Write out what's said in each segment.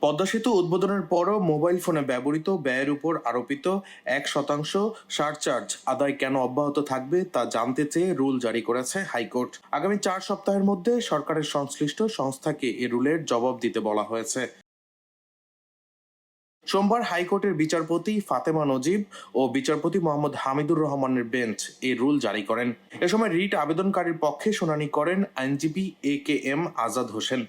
পদ্মা সেতু উদ্বোধনের পরও মোবাইল ফোনে ব্যবহৃত ব্যয়ের উপর আরোপিত 1% সারচার্জ আদায় কেন অব্যাহত থাকবে তা জানতে চেয়ে রুল জারি করেছে হাইকোর্ট। আগামী 4 সপ্তাহের মধ্যে সরকারের সংশ্লিষ্ট সংস্থাকে এ রুলের জবাব দিতে বলা হয়েছে। সোমবার হাইকোর্টের বিচারপতি ফাতেমা নজিব ও বিচারপতি মোহাম্মদ হামিদুর রহমানের বেঞ্চ এই রুল জারি করেন। এ সময় রিট আবেদনকারীর পক্ষে শুনানি করেন আইনজীবী AK-M আজাদ হোসেন।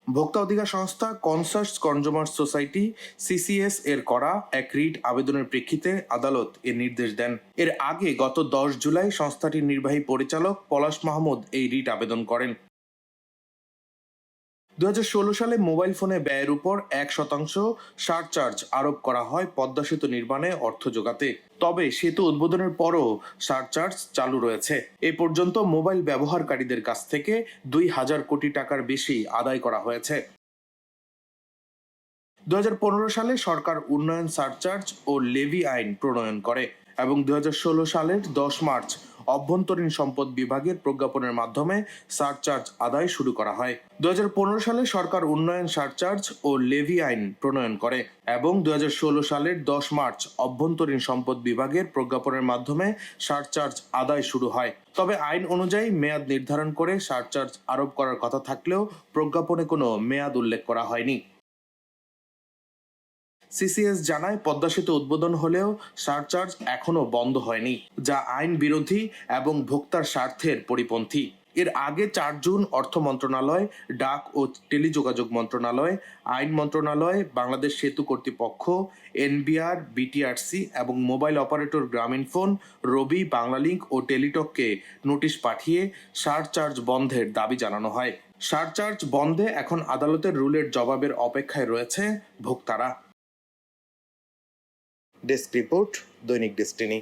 ভোক্তা অধিকার সংস্থা কনসার্টস কনজুমার সোসাইটি CCS এর করা এক রিট আবেদনের প্রেক্ষিতে আদালত এর নির্দেশ দেন। এর আগে গত 10 জুলাই সংস্থাটির নির্বাহী পরিচালক পলাশ মাহমুদ এই রিট আবেদন করেন। 2016 সালে মোবাইল ফোনে ব্যয়ের উপর 1% সারচার্জ আরোপ করা হয় পদ্মা সেতু নির্মাণে অর্থ জোগাতে। তবে সেতু উদ্বোধনের পরও সারচার্জ চালু রয়েছে। এ পর্যন্ত মোবাইল ব্যবহারকারীদের কাছ থেকে 2,000 কোটি টাকার বেশি আদায় করা হয়েছে। 2015 সালে সরকার উন্নয়ন সারচার্জ ও লেভি আইন প্রণয়ন করে এবং 2016 সালের 10 মার্চ অভ্যন্তরীণ সম্পদ বিভাগের প্রজ্ঞাপনের মাধ্যমে সারচার্জ আদায় শুরু করা হয়। 2015 সালে সরকার উন্নয়ন সারচার্জ ও লেভি আইন প্রণয়ন করে এবং 2016 সালের 10 মার্চ অভ্যন্তরীণ সম্পদ বিভাগের প্রজ্ঞাপনের মাধ্যমে সারচার্জ আদায় শুরু হয়। তবে আইন অনুযায়ী মেয়াদ নির্ধারণ করে সারচার্জ আরোপ করার কথা থাকলেও প্রজ্ঞাপনে কোনো মেয়াদ উল্লেখ করা হয়নি। CCS জানায় পদ্মা সেতু উদ্বোধন হলেও সারচার্জ এখনো বন্ধ হয়নি, যা আইন বিরোধী এবং ভোক্তার স্বার্থের পরিপন্থী। এর আগে 4 জুন অর্থ মন্ত্রণালয়, ডাক ও টেলিযোগাযোগ মন্ত্রণালয়, আইন মন্ত্রণালয়, বাংলাদেশ সেতু কর্তৃপক্ষ, NBR, BTRC এবং মোবাইল অপারেটর গ্রামীণফোন, রবি, বাংলালিংক ও টেলিটককে নোটিশ পাঠিয়ে সারচার্জ বন্ধের দাবি জানানো হয়। সারচার্জ বন্ধে এখন আদালতের রুলের জবাবের অপেক্ষায় রয়েছে ভোক্তারা। ডেস্ক রিপোর্ট, দৈনিক ডেস্টিনি।